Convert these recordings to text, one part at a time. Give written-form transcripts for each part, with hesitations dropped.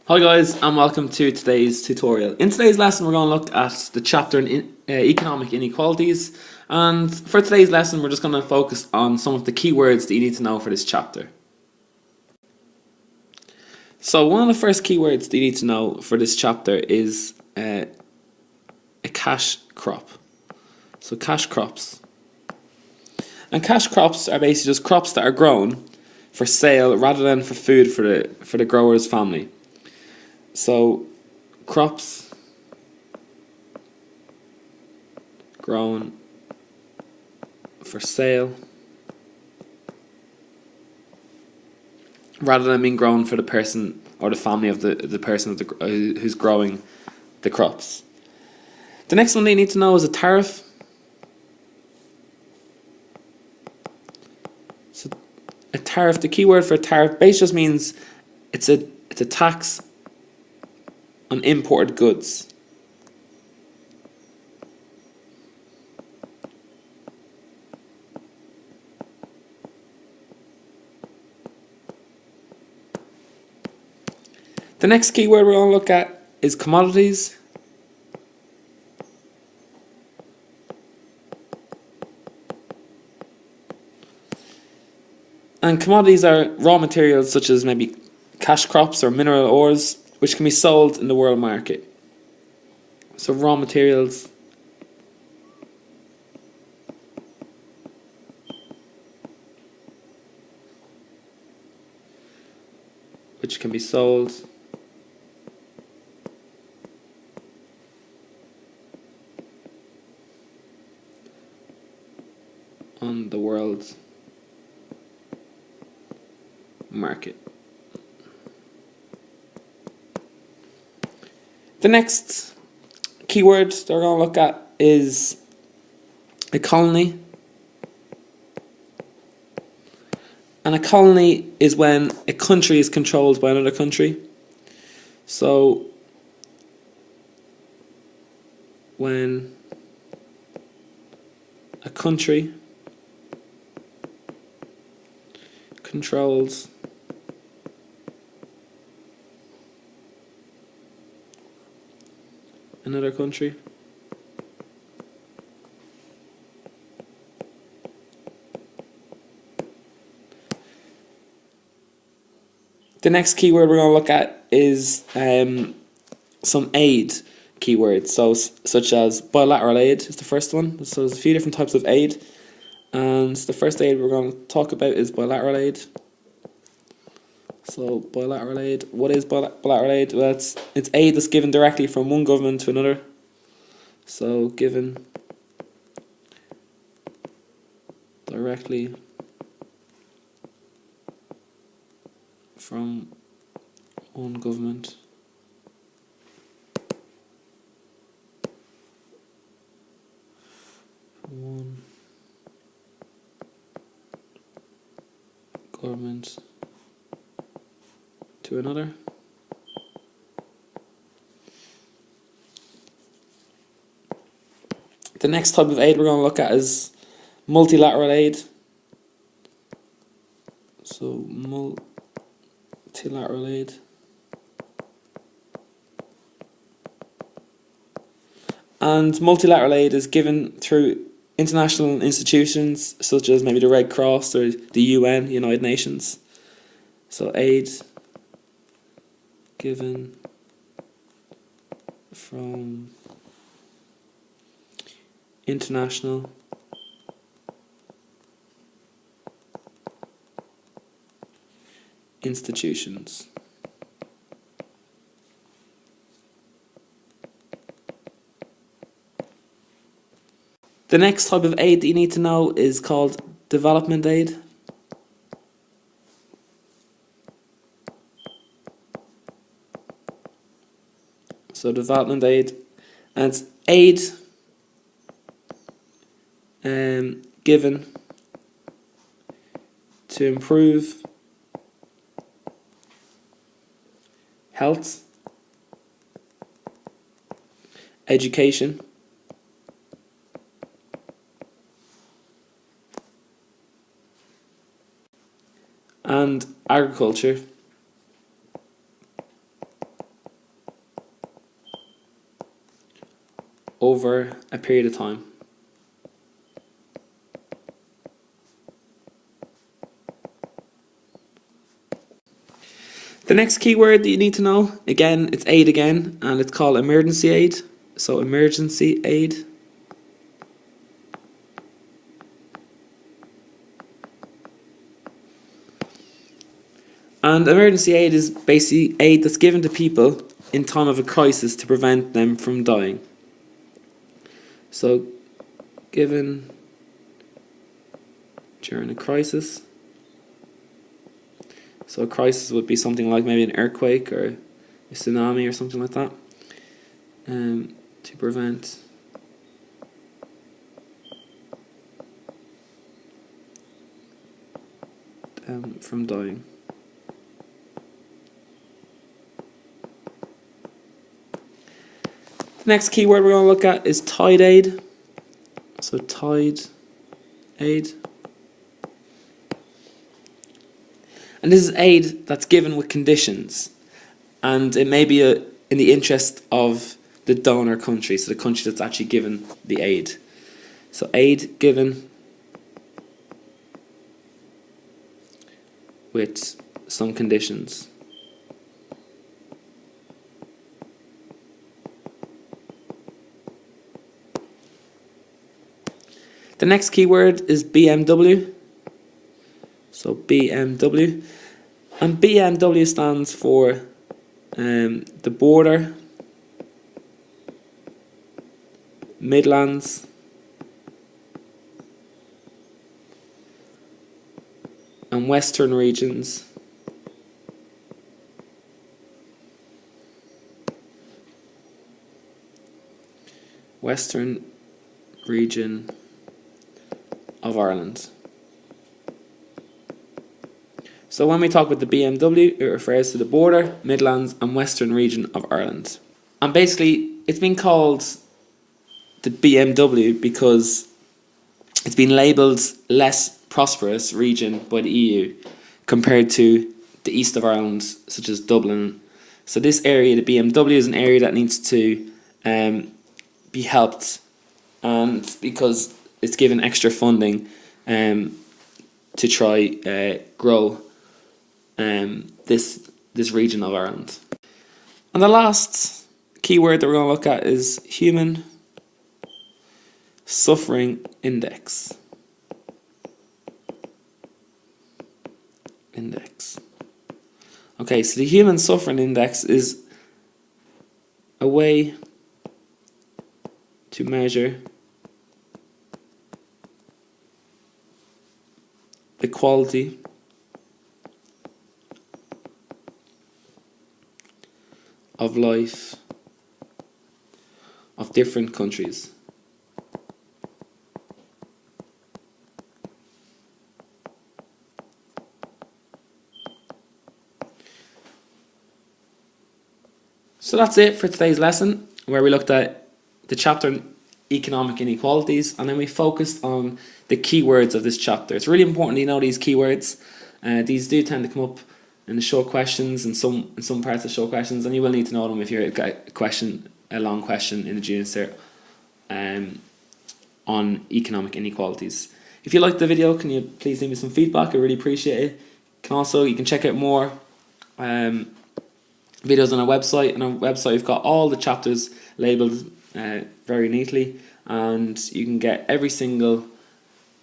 Hi guys, and welcome to today's tutorial. In today's lesson we're going to look at the chapter in Economic Inequalities, and for today's lesson we're just going to focus on some of the key words that you need to know for this chapter. So one of the first keywords that you need to know for this chapter is a cash crop. So cash crops. And cash crops are basically just crops that are grown for sale rather than for food for the grower's family. So, crops grown for sale rather than being grown for the person or the family of the person who's growing the crops. The next one they need to know is a tariff. So, a tariff, the key word for a tariff basically just means it's a tax on imported goods. The next keyword we're going to look at is commodities. And commodities are raw materials such as maybe cash crops or mineral ores, which can be sold in the world market. So raw materials which can be sold on the world market. The next keyword that we're going to look at is a colony. And a colony is when a country is controlled by another country. So, when a country controls another country. The next keyword we're going to look at is some aid keywords. So, such as bilateral aid is the first one. So there's a few different types of aid, and the first aid we're going to talk about is bilateral aid. So bilateral aid. What is bilateral aid? Well, it's aid that's given directly from one government to another. So given directly from one government to another. The next type of aid we're going to look at is multilateral aid. So multilateral aid. And multilateral aid is given through international institutions such as maybe the Red Cross or the UN, United Nations. So aid given from international institutions. The next type of aid that you need to know is called development aid. So development aid, and it's aid given to improve health, education, and agriculture over a period of time. The next keyword that you need to know, again, it's aid again, and it's called emergency aid. So emergency aid. And emergency aid is basically aid that's given to people in time of a crisis to prevent them from dying. So, given during a crisis. So a crisis would be something like maybe an earthquake or a tsunami or something like that. To prevent them from dying. The next keyword we're going to look at is tide aid. So tide aid. And this is aid that's given with conditions. And it may be in the interest of the donor country, so the country that's actually given the aid. So aid given with some conditions. The next keyword is BMW. So BMW. And BMW stands for the border, Midlands, and Western regions. Western region of Ireland. So when we talk about the BMW, it refers to the border, Midlands and Western region of Ireland. And basically, it's been called the BMW because it's been labelled less prosperous region by the EU compared to the east of Ireland, such as Dublin. So this area, the BMW, is an area that needs to be helped, and because it's given extra funding to try grow this region of Ireland. And the last keyword that we're going to look at is human suffering index. Okay, so the human suffering index is a way to measure the quality of life of different countries. So that's it for today's lesson, where we looked at the chapter on economic inequalities, and then we focused on the keywords of this chapter. It's really important you know these keywords. These do tend to come up in the short questions and some parts of short questions, and you will need to know them if you're a long question in the junior cert on economic inequalities. If you liked the video, can you please leave me some feedback? I really appreciate it. You can check out more videos on our website. On our website we've got all the chapters labelled very neatly, and you can get every single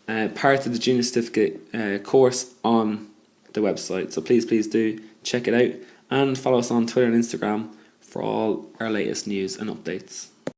part of the junior certificate course on the website. So please do check it out, and follow us on Twitter and Instagram for all our latest news and updates.